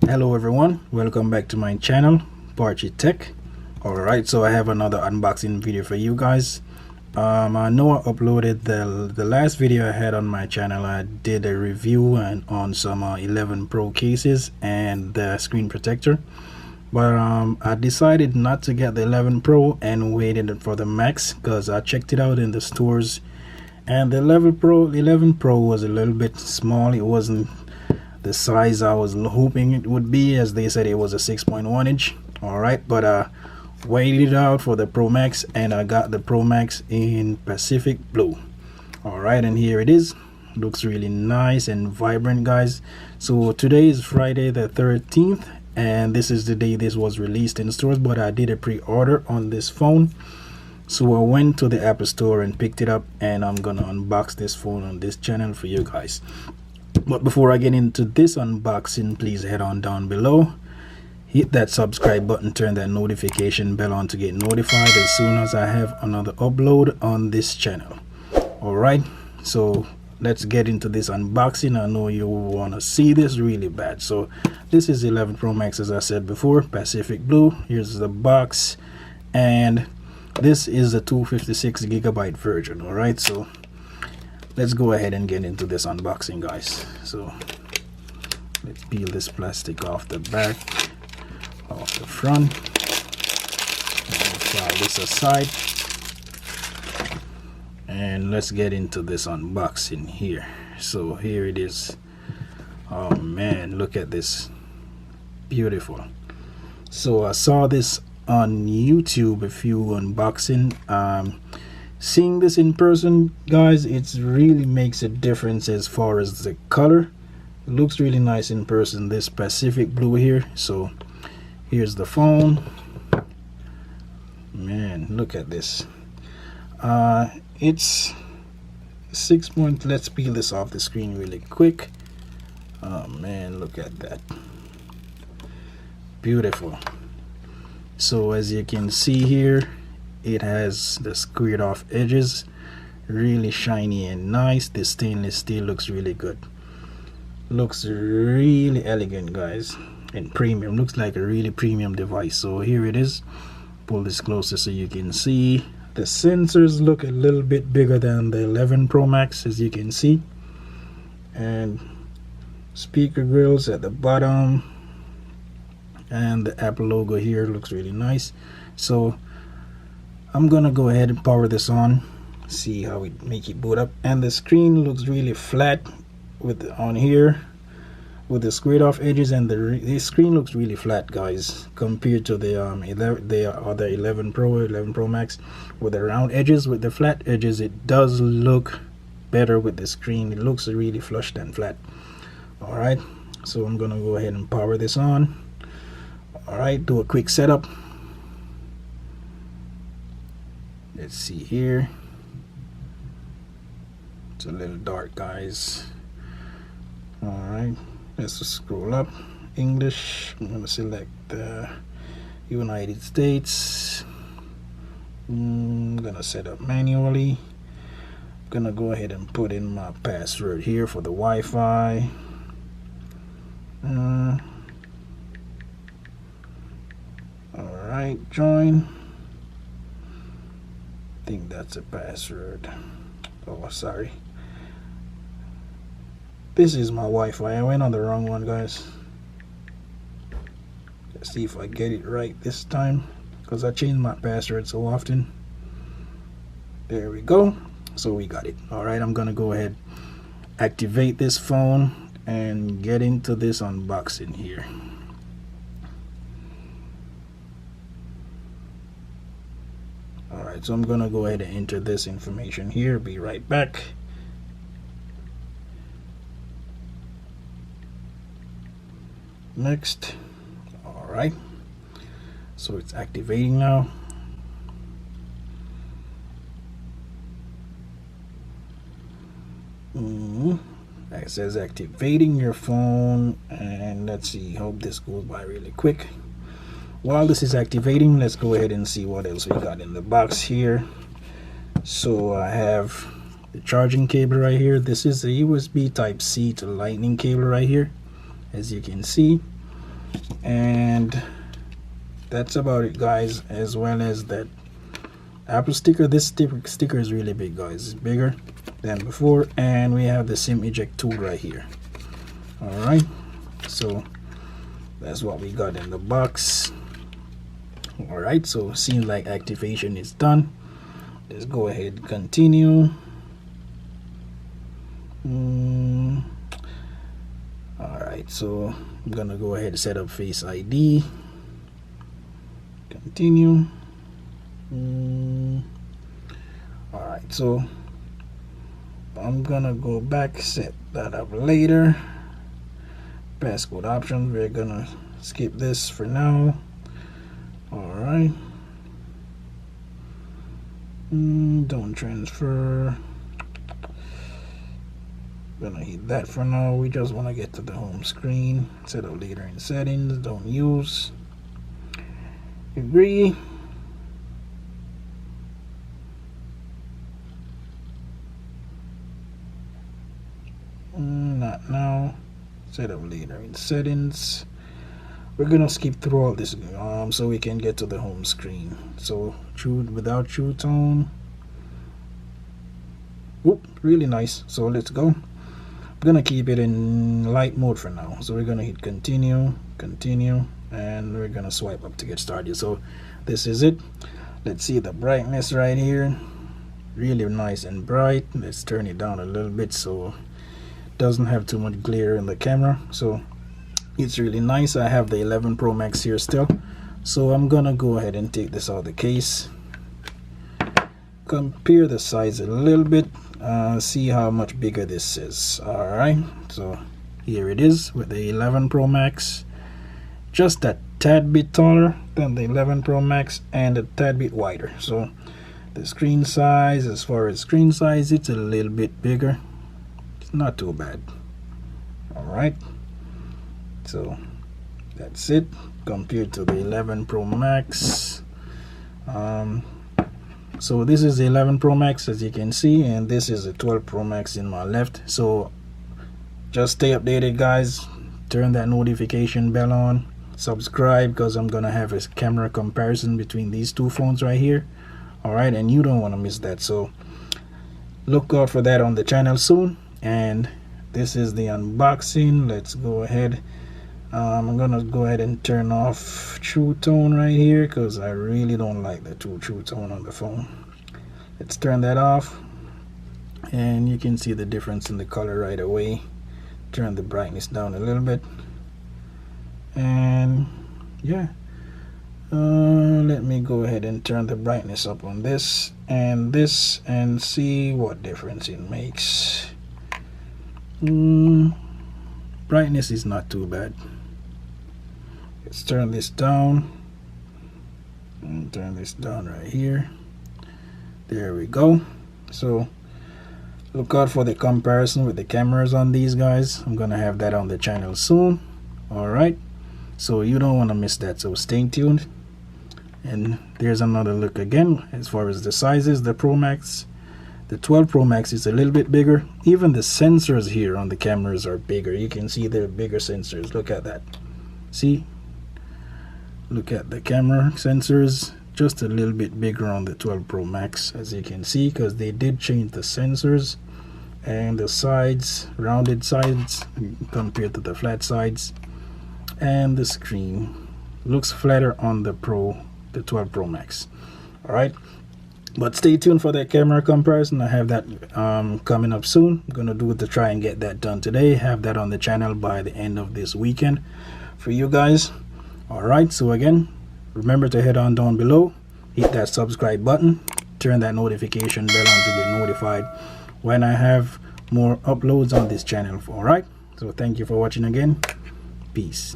Hello everyone, welcome back to my channel, Parchy Tech. Alright, so I have another unboxing video for you guys. I know I uploaded the last video I had on my channel. I did a review on some 11 Pro cases and the screen protector, but I decided not to get the 11 Pro and waited for the Max because I checked it out in the stores, and the 11 Pro was a little bit small. It wasn't the size I was hoping it would be, as they said it was a 6.1 inch. Alright, but waited out for the Pro Max, and I got the Pro Max in Pacific Blue. Alright, and here it is. Looks really nice and vibrant, guys. So today is Friday the 13th, and this is the day this was released in stores, but I did a pre-order on this phone. So I went to the Apple Store and picked it up, and I'm gonna unbox this phone on this channel for you guys. But before I get into this unboxing, please head on down below, hit that subscribe button, turn that notification bell on to get notified as soon as I have another upload on this channel. Alright, so let's get into this unboxing. I know you want to see this really bad. So this is 11 Pro Max, as I said before, Pacific Blue. Here's the box, and this is the 256GB version. Alright, so let's go ahead and get into this unboxing, guys. So let's peel this plastic off the back, off the front, and file this aside, and let's get into this unboxing here. So here it is. Oh man, look at this, beautiful. So I saw this on YouTube, a few unboxing. Seeing this in person, guys, it really makes a difference as far as the color. It looks really nice in person, this Pacific Blue here. So here's the phone. Man, look at this. It's 6 point. Let's peel this off the screen really quick. Oh man, look at that, beautiful. So as you can see here, it has the squared off edges, really shiny and nice. The stainless steel looks really good, looks really elegant, guys, and premium. Looks like a really premium device. So here it is. Pull this closer so you can see. The sensors look a little bit bigger than the 11 Pro Max, as you can see, and speaker grills at the bottom, and the Apple logo here looks really nice. So I'm gonna go ahead and power this on, see how we make it boot up. And the screen looks really flat with on here with the squared off edges, and the screen looks really flat, guys, compared to the other 11 Pro Max with the round edges. With the flat edges, it does look better with the screen. It looks really flushed and flat. All right, so I'm gonna go ahead and power this on. All right, do a quick setup. Let's see here. It's a little dark, guys. All right, let's just scroll up. English. I'm gonna select the United States. I'm gonna set up manually. I'm gonna go ahead and put in my password here for the Wi-Fi. All right, join. I think that's a password. Oh, sorry. This is my Wi-Fi. I went on the wrong one, guys. Let's see if I get it right this time, because I change my password so often. There we go. So we got it. All right, I'm gonna go ahead, activate this phone, and get into this unboxing here. Alright, so I'm gonna go ahead and enter this information here. Be right back. Next. Alright, so it's activating now. It says activating your phone, and let's see, hope this goes by really quick. While this is activating, let's go ahead and see what else we got in the box here. So I have the charging cable right here. This is a USB type C to lightning cable right here, as you can see. And that's about it, guys. As well as that Apple sticker. This sticker is really big, guys. It's bigger than before. And we have the SIM eject tool right here. All right, so that's what we got in the box. All right, so seems like activation is done. Let's go ahead and continue. All right, so I'm gonna go ahead and set up Face ID. Continue. All right, so I'm gonna go back, set that up later. Passcode options, we're gonna skip this for now. All right, don't transfer. Gonna hit that for now. We just want to get to the home screen. Set up later in settings. Don't use. Agree. Not now. Set up later in settings. We're gonna skip through all this so we can get to the home screen. So without true tone. Whoop, really nice. So let's go. I'm gonna keep it in light mode for now. So we're gonna hit continue, and we're gonna swipe up to get started. So this is it. Let's see the brightness right here. Really nice and bright. Let's turn it down a little bit so it doesn't have too much glare in the camera. So it's really nice. I have the 11 Pro Max here still, so I'm gonna go ahead and take this out of the case, compare the size a little bit, see how much bigger this is. All right, so here it is with the 11 Pro Max, just a tad bit taller than the 11 Pro Max and a tad bit wider. So the screen size, as far as screen size, it's a little bit bigger. It's not too bad. All right, so that's it compared to the 11 Pro Max. So this is the 11 Pro Max, as you can see, and this is the 12 Pro Max in my left. So just stay updated, guys. Turn that notification bell on, subscribe, because I'm gonna have a camera comparison between these two phones right here. All right, and you don't want to miss that, so look out for that on the channel soon. And this is the unboxing. Let's go ahead. I'm gonna go ahead and turn off True Tone right here because I really don't like the True Tone on the phone. Let's turn that off, and you can see the difference in the color right away. Turn the brightness down a little bit, and yeah, let me go ahead and turn the brightness up on this and see what difference it makes. Brightness is not too bad. Let's turn this down and turn this down right here. There we go. So look out for the comparison with the cameras on these guys. I'm gonna have that on the channel soon. All right, so you don't want to miss that, so stay tuned. And there's another look again as far as the sizes. The Pro Max, the 12 Pro Max is a little bit bigger. Even the sensors here on the cameras are bigger. You can see they're bigger sensors. Look at that. See, look at the camera sensors, just a little bit bigger on the 12 Pro Max, as you can see, because they did change the sensors and the sides, rounded sides compared to the flat sides, and the screen looks flatter on the 12 Pro Max. All right, but stay tuned for that camera comparison. I have that coming up soon. I'm gonna do it to try and get that done today, have that on the channel by the end of this weekend for you guys. All right, so again, remember to head on down below, hit that subscribe button, turn that notification bell on to get notified when I have more uploads on this channel. All right, so thank you for watching again. Peace.